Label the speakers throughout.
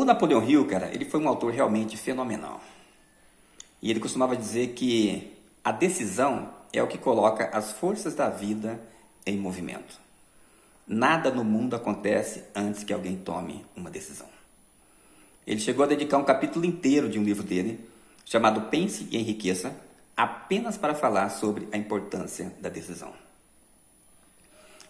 Speaker 1: O Napoleão Hill, cara, ele foi um autor realmente fenomenal. E ele costumava dizer que a decisão é o que coloca as forças da vida em movimento. Nada no mundo acontece antes que alguém tome uma decisão. Ele chegou a dedicar um capítulo inteiro de um livro dele, chamado Pense e Enriqueça, apenas para falar sobre a importância da decisão.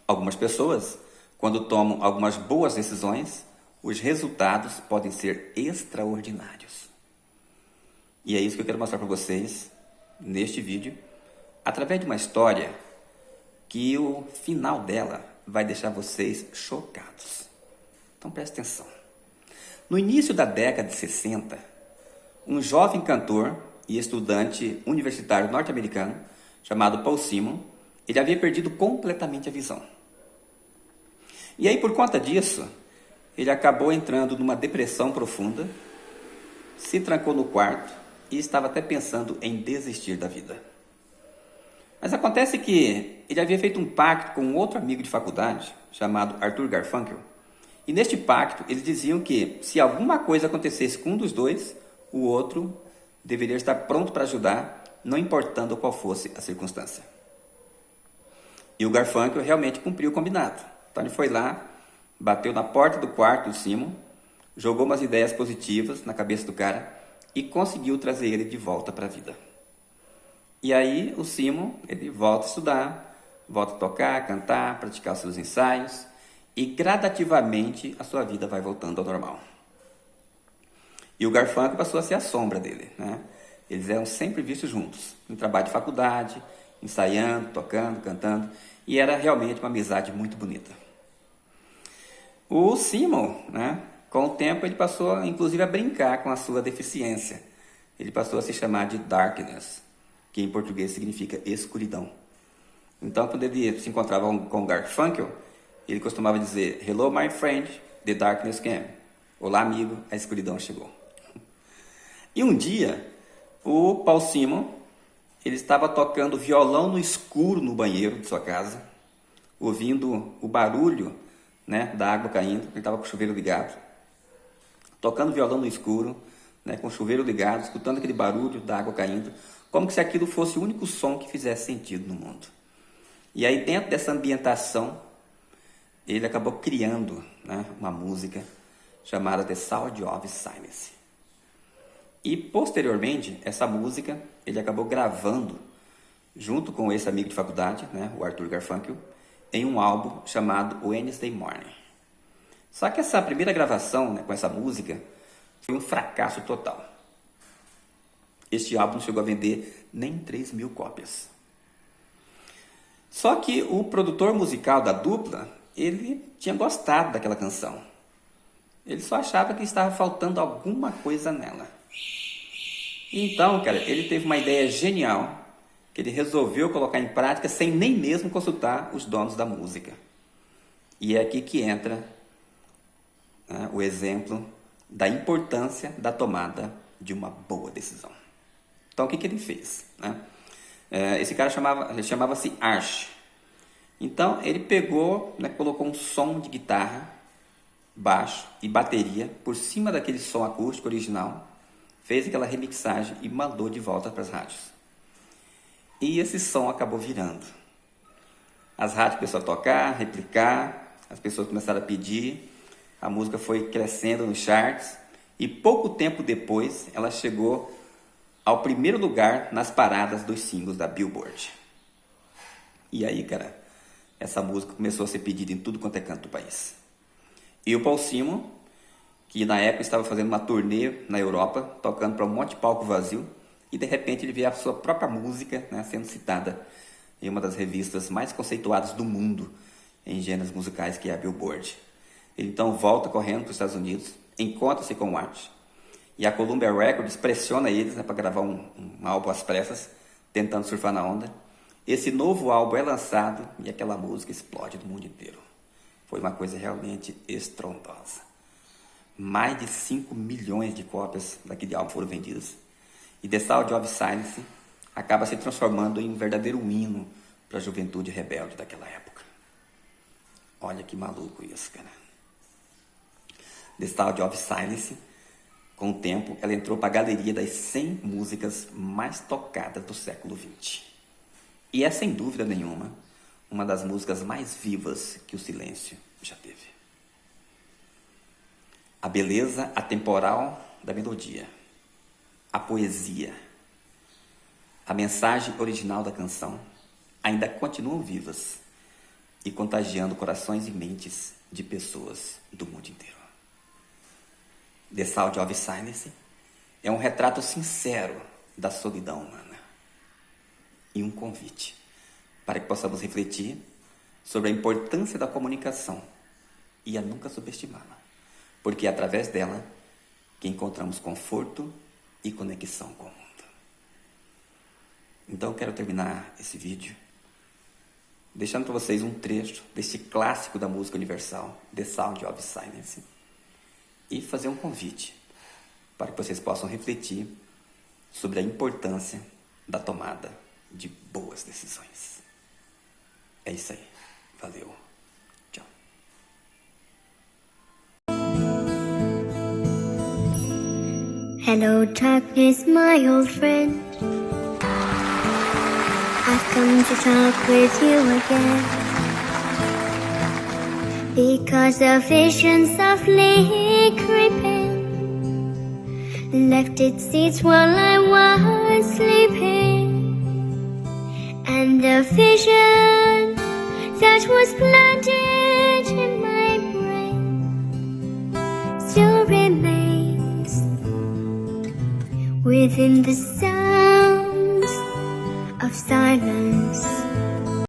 Speaker 1: Algumas pessoas, quando tomam algumas boas decisões, os resultados podem ser extraordinários. E é isso que eu quero mostrar para vocês neste vídeo, através de uma história que o final dela vai deixar vocês chocados. Então preste atenção. No início da década de 60, um jovem cantor e estudante universitário norte-americano chamado Paul Simon, ele havia perdido completamente a visão. E aí, por conta disso, ele acabou entrando numa depressão profunda, se trancou no quarto e estava até pensando em desistir da vida. Mas acontece que ele havia feito um pacto com um outro amigo de faculdade, chamado Arthur Garfunkel, e neste pacto eles diziam que se alguma coisa acontecesse com um dos dois, o outro deveria estar pronto para ajudar, não importando qual fosse a circunstância. E o Garfunkel realmente cumpriu o combinado. Então ele foi lá, bateu na porta do quarto do Simon, jogou umas ideias positivas na cabeça do cara e conseguiu trazer ele de volta para a vida. E aí o Simon, ele volta a estudar, volta a tocar, cantar, praticar os seus ensaios e gradativamente a sua vida vai voltando ao normal. E o Garfunkel passou a ser a sombra dele, né? Eles eram sempre vistos juntos, em trabalho de faculdade, ensaiando, tocando, cantando, e era realmente uma amizade muito bonita. O Simon, né, com o tempo, ele passou, inclusive, a brincar com a sua deficiência. Ele passou a se chamar de Darkness, que em português significa escuridão. Então, quando ele se encontrava com Garfunkel, ele costumava dizer, "Hello, my friend, the darkness came." Olá, amigo, a escuridão chegou. E um dia, o Paul Simon, ele estava tocando violão no escuro no banheiro de sua casa, ouvindo o barulho, né, da água caindo, ele estava com o chuveiro ligado, tocando violão no escuro, né, com o chuveiro ligado, escutando aquele barulho da água caindo, como se aquilo fosse o único som que fizesse sentido no mundo. E aí, dentro dessa ambientação, ele acabou criando, né, uma música chamada The Sound of Silence. E, posteriormente, essa música ele acabou gravando, junto com esse amigo de faculdade, né, o Arthur Garfunkel, em um álbum chamado Wednesday Morning. Só que essa primeira gravação, né, com essa música foi um fracasso total. Este álbum não chegou a vender nem 3.000 cópias. Só que o produtor musical da dupla, ele tinha gostado daquela canção. Ele só achava que estava faltando alguma coisa nela. Então, cara, ele teve uma ideia genial que ele resolveu colocar em prática sem nem mesmo consultar os donos da música. E é aqui que entra, né, o exemplo da importância da tomada de uma boa decisão. Então, o que ele fez, né? Esse cara chamava-se Arch. Então, ele pegou, né, colocou um som de guitarra, baixo e bateria por cima daquele som acústico original, fez aquela remixagem e mandou de volta para as rádios. E esse som acabou virando. As rádios começaram a tocar, replicar, as pessoas começaram a pedir, a música foi crescendo nos charts e pouco tempo depois ela chegou ao primeiro lugar nas paradas dos singles da Billboard. E aí, cara, essa música começou a ser pedida em tudo quanto é canto do país. E o Paul Simon, que na época estava fazendo uma turnê na Europa, tocando para um monte de palco vazio, e de repente ele vê a sua própria música, né, sendo citada em uma das revistas mais conceituadas do mundo em gêneros musicais, que é a Billboard. Ele então volta correndo para os Estados Unidos, encontra-se com o Arch, e a Columbia Records pressiona eles, né, para gravar um álbum às pressas, tentando surfar na onda. Esse novo álbum é lançado e aquela música explode no mundo inteiro. Foi uma coisa realmente estrondosa. Mais de 5 milhões de cópias daquele álbum foram vendidas. E The Sound of Silence acaba se transformando em um verdadeiro hino para a juventude rebelde daquela época. Olha que maluco isso, cara. The Sound of Silence, com o tempo, ela entrou para a galeria das 100 músicas mais tocadas do século XX. E é, sem dúvida nenhuma, uma das músicas mais vivas que o silêncio já teve. A beleza atemporal da melodia, a poesia, a mensagem original da canção ainda continuam vivas e contagiando corações e mentes de pessoas do mundo inteiro. The Sound of Silence é um retrato sincero da solidão humana e um convite para que possamos refletir sobre a importância da comunicação e a nunca subestimá-la, porque é através dela que encontramos conforto e conexão com o mundo. Então eu quero terminar esse vídeo deixando para vocês um trecho deste clássico da música universal, The Sound of Silence, e fazer um convite para que vocês possam refletir sobre a importância da tomada de boas decisões. É isso aí. Valeu. Tchau.
Speaker 2: Hello darkness, my old friend. I've come to talk with you again, because the vision softly creeping left its seeds while I was sleeping, and the vision that was planted in my brain still remains within the sounds of silence.